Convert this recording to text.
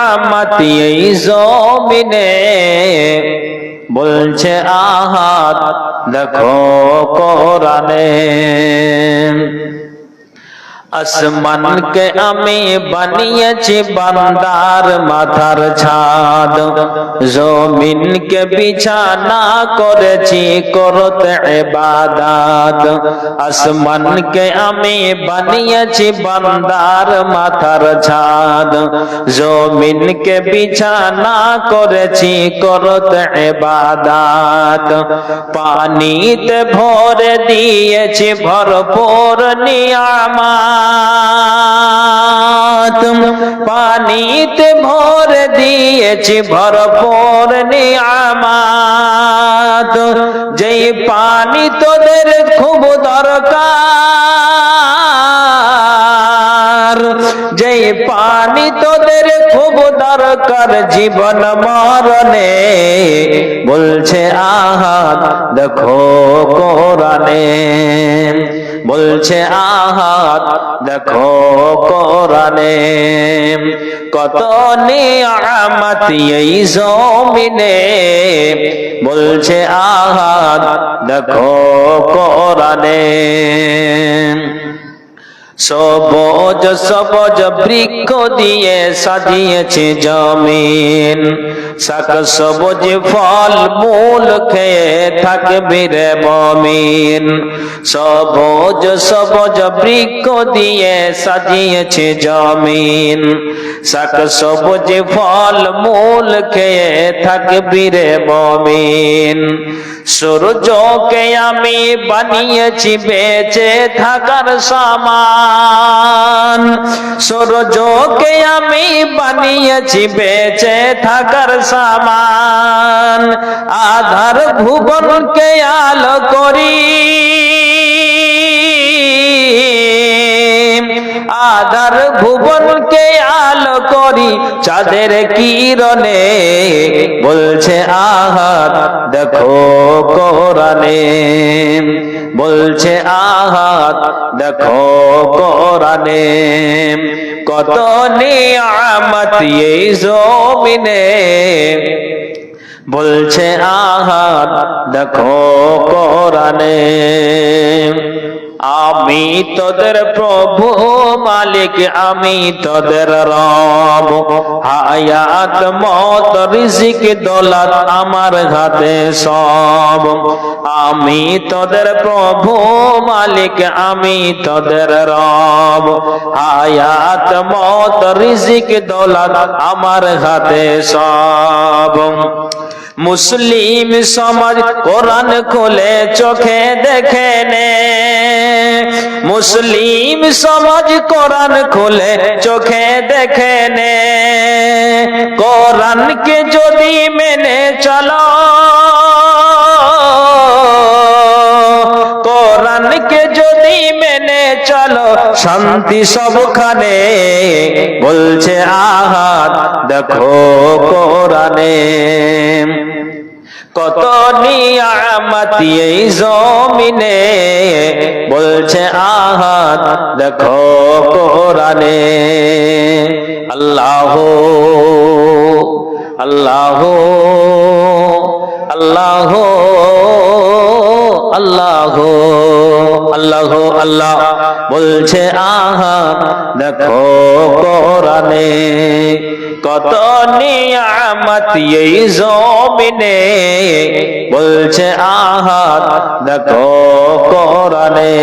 আমাতি এই জমিনে বলছে আহাদ দেখো কোরআনে। আসমানকে আমি বানিয়েছি বান্দার মাথার ছাদ, জমিনকে বিছানা করেছি করতে ইবাদত। আসমানকে আমি বানিয়েছি বান্দার মাথার ছাদ, জমিনকে বিছানা করেছি করতে ইবাদত। পানিতে ভরে দিয়েছি ভরপুর নিয়ামত, পানিতে ভরে দিয়েছি ভরপুর নিয়ামত। যেই পানি তোদের খুব দরকার, যেই পানি তোদের খুব দরকার জীবন মরণে, বলছে আহাদ দেখো কোরআনে। বলছে আহাদ দেখো কোরআনে। কত নিয়ামত এই জমিনে, বলছে আহাদ দেখো কোরআনে। সবুজ সবুজ বৃক্ষ দিয়ে সাজিয়েছে জমিন, শাক সবুজ ফল মূল খেয়ে থাকবে রে মুমিন। সবুজ সবুজ বৃক্ষ দিয়ে সাজিয়েছে জমিন, শাক সবুজ ফল মূল খেয়ে থাকবি রে মুমিন। সূর্যকে আমি বানিয়েছি বেঁচে থাকার সামান, সূর্যকে আমি বানিয়েছি বেঁচে থাকার সামান। আধার ভুবনকে আলো করি, আধার ভুবনকে আলো করি চাঁদের কিরণে, বলছে আহাদ দেখো কোরআনে। বলছে আহাদ দেখো কোরআনে। কত নিয়ামত এই জমিনে, বলছে আহাদ দেখো কোরআনে। আমি তোদের প্রভু মালিক, আমি তোদের রব। হায়াত মত রিজিক দৌলত আমার হাতে সব। আমি তোদের প্রভু মালিক, আমি তোদের রব। হায়াত মত রিজিক দৌলত আমার হাতে সব। মুসলিম সমাজ কোরআন খুলে চোখে দেখে নে, মুসলিম সমাজ কোরআন খুলে চোখে দেখে নে। কোরআনকে যদি মেনে চলো, কোরআনকে যদি মেনে চলো শান্তি সবখানে, বলছে আহাদ দেখো কোরআনে। কত নিয়ামত এই জমিনে, বলছে আহাদ দেখো কোরআনে। আল্লাহ আল্লাহ আল্লাহ আল্লাহ আল্লাহ আল্লাহ, বলছে আহাদ দেখো কোরআনে। কত নিয়ামত এই জমিনে, বলছে আহাদ দেখো কোরআনে।